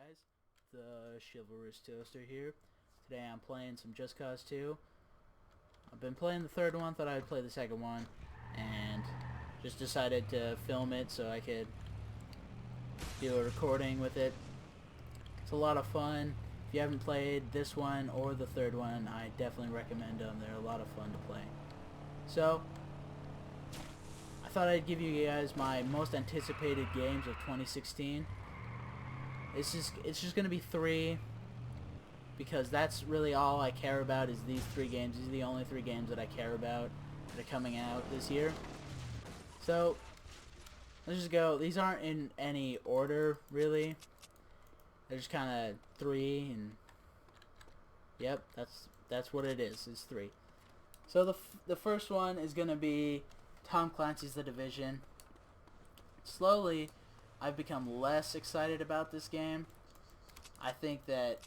guys, the Chivalrous Toaster here. Today I'm playing some Just Cause 2. I've been playing the third one, thought I'd play the second one, and just decided to film it so I could do a recording with it. It's a lot of fun. If you haven't played this one or the third one, I definitely recommend them. They're a lot of fun to play. So, I thought I'd give you guys my most anticipated games of 2016. It's just going to be 3, because that's really all I care about is these 3 games. These are the only 3 games that I care about that are coming out this year. So, let's just go. These aren't in any order, really. They're just kind of 3, and yep, that's what it is. It's 3. So the first one is going to be Tom Clancy's The Division. Slowly, I've become less excited about this game. I think that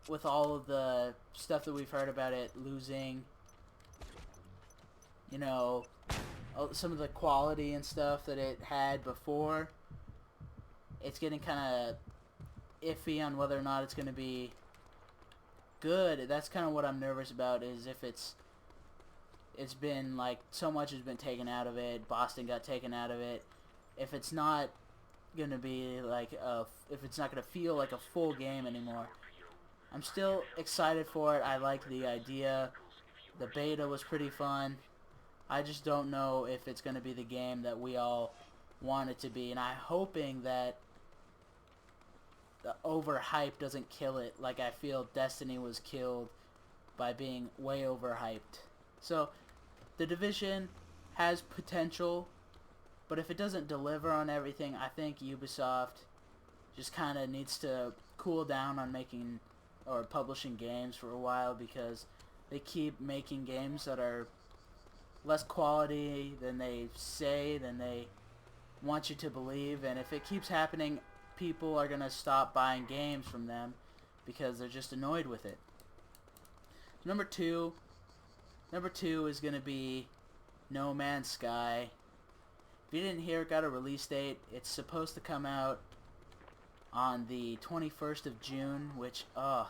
with all of the stuff that we've heard about it losing, you know, some of the quality and stuff that it had before, it's getting kind of iffy on whether or not it's going to be good. That's kind of what I'm nervous about, is if it's been like so much has been taken out of it. Boston got taken out of it. If it's not gonna be like if it's not gonna feel like a full game anymore. I'm still excited for it. I like the idea. The beta was pretty fun. I just don't know if it's gonna be the game that we all want it to be, and I'm hoping that the overhype doesn't kill it like I feel Destiny was killed by being way overhyped. So The Division has potential, but if it doesn't deliver on everything, I think Ubisoft just kind of needs to cool down on making or publishing games for a while, because they keep making games that are less quality than they say, than they want you to believe, and if it keeps happening, people are going to stop buying games from them because they're just annoyed with it. Number two is going to be No Man's Sky. If you didn't hear, it got a release date. It's supposed to come out on the 21st of June, which, I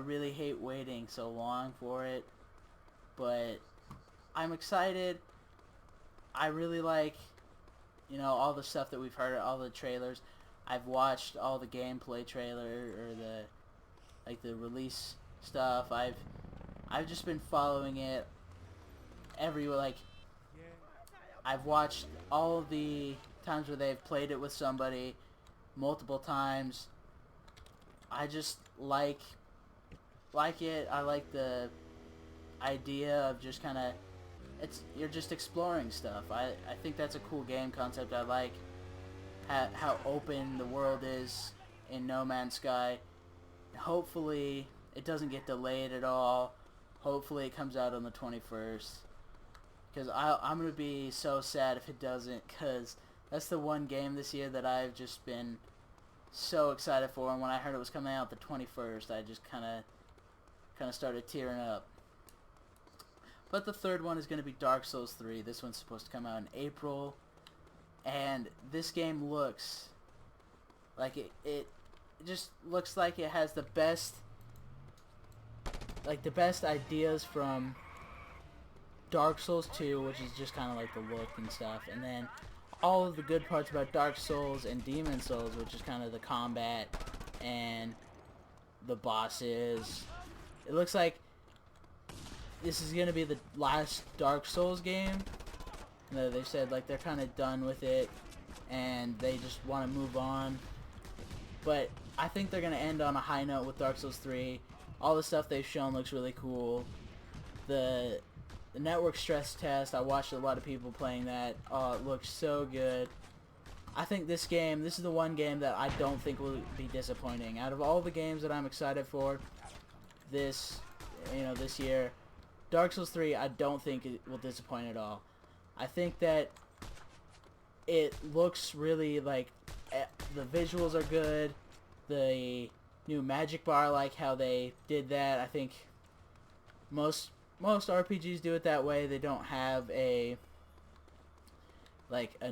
really hate waiting so long for it. But I'm excited. I really like, all the stuff that we've heard, all the trailers. I've watched all the gameplay trailer, or the release stuff. I've just been following it everywhere. I've watched all of the times where they've played it with somebody multiple times. I just like it. I like the idea of just kind of, you're just exploring stuff. I think that's a cool game concept. I like how open the world is in No Man's Sky. Hopefully it doesn't get delayed at all. Hopefully it comes out on the 21st. Because I'm going to be so sad if it doesn't, because that's the one game this year that I've just been so excited for, and when I heard it was coming out the 21st, I just kind of started tearing up. But the third one is going to be Dark Souls 3. This one's supposed to come out in April, and this game looks like it just looks like it has the best ideas from Dark Souls 2, which is just kind of like the look and stuff, and then all of the good parts about Dark Souls and Demon Souls, which is kind of the combat and the bosses. It looks like this is going to be the last Dark Souls game. They said they're kind of done with it and they just want to move on. But I think they're going to end on a high note with Dark Souls 3. All the stuff they've shown looks really cool. The network stress test, I watched a lot of people playing that. Oh, it looks so good. I think this is the one game that I don't think will be disappointing. Out of all the games that I'm excited for this year, Dark Souls 3, I don't think it will disappoint at all. I think that it looks really the visuals are good. The new magic bar, I like how they did that. I think most RPGs do it that way. They don't have a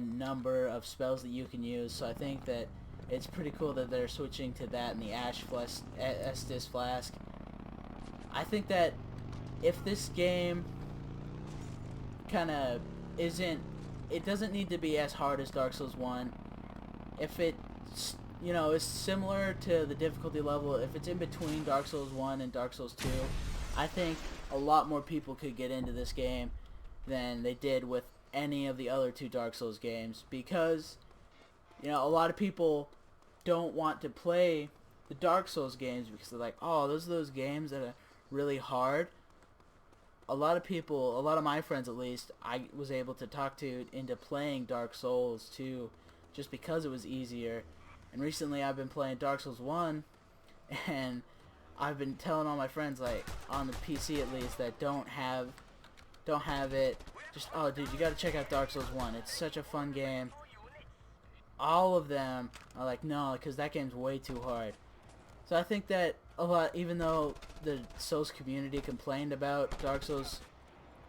number of spells that you can use, so I think that it's pretty cool that they're switching to that in the Estus Flask. I think that if this game kind of isn't, it doesn't need to be as hard as Dark Souls 1. If it, is similar to the difficulty level, if it's in between Dark Souls 1 and Dark Souls 2, I think a lot more people could get into this game than they did with any of the other 2 Dark Souls games, because a lot of people don't want to play the Dark Souls games because they're like, oh, those are those games that are really hard. A lot of people, a lot of my friends at least, I was able to talk to into playing Dark Souls 2 just because it was easier. And recently I've been playing Dark Souls 1, and I've been telling all my friends, like, on the PC at least, that don't have it, just, oh dude, you gotta check out Dark Souls 1. It's such a fun game. All of them are like, no, because that game's way too hard. So I think that a lot, even though the Souls community complained about Dark Souls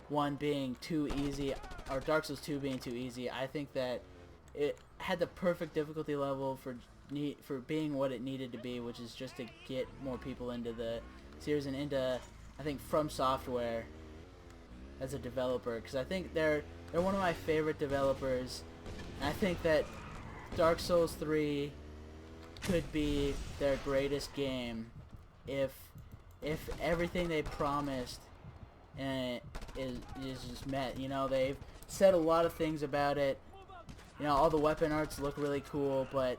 1 being too easy, or Dark Souls 2 being too easy, I think that it had the perfect difficulty level for being what it needed to be, which is just to get more people into the series and into, I think, From Software as a developer, because I think they're one of my favorite developers, and I think that Dark Souls 3 could be their greatest game if everything they promised is just met. They've said a lot of things about it. All the weapon arts look really cool, but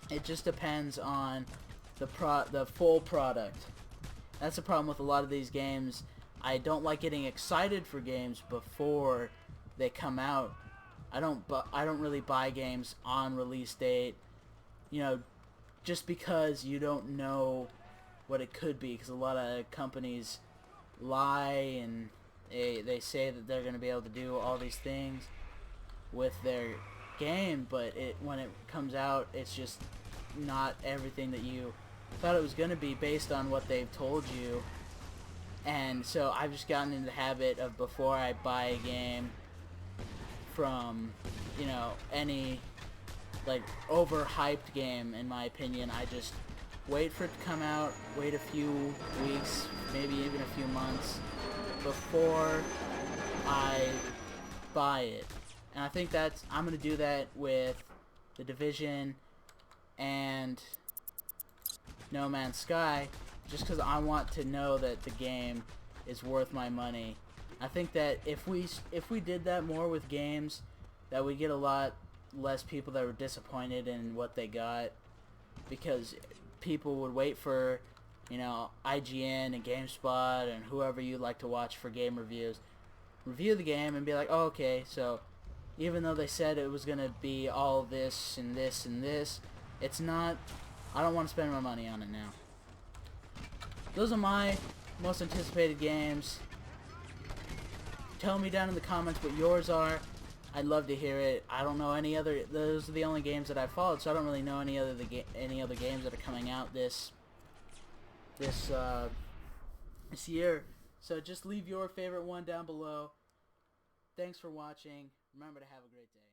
it just depends on the full product. That's the problem with a lot of these games. I don't like getting excited for games before they come out. I don't really buy games on release date, just because you don't know what it could be, because a lot of companies lie and they say that they're going to be able to do all these things with their game, but when it comes out, it's just not everything that you thought it was going to be based on what they've told you. And so I've just gotten into the habit of, before I buy a game from any like overhyped game, in my opinion, I just wait for it to come out, wait a few weeks, maybe even a few months before I buy it. And I think I'm gonna do that with The Division and No Man's Sky, just because I want to know that the game is worth my money. I think that if we did that more with games, that we get a lot less people that were disappointed in what they got, because people would wait for IGN and GameSpot and whoever you like to watch for game reviews, review the game and be like, oh, okay, so even though they said it was gonna be all this and this and this, it's not. I don't want to spend my money on it now. Those are my most anticipated games. Tell me down in the comments what yours are. I'd love to hear it. I don't know any other. Those are the only games that I've followed, so I don't really know any other games that are coming out this year. So just leave your favorite one down below. Thanks for watching. Remember to have a great day.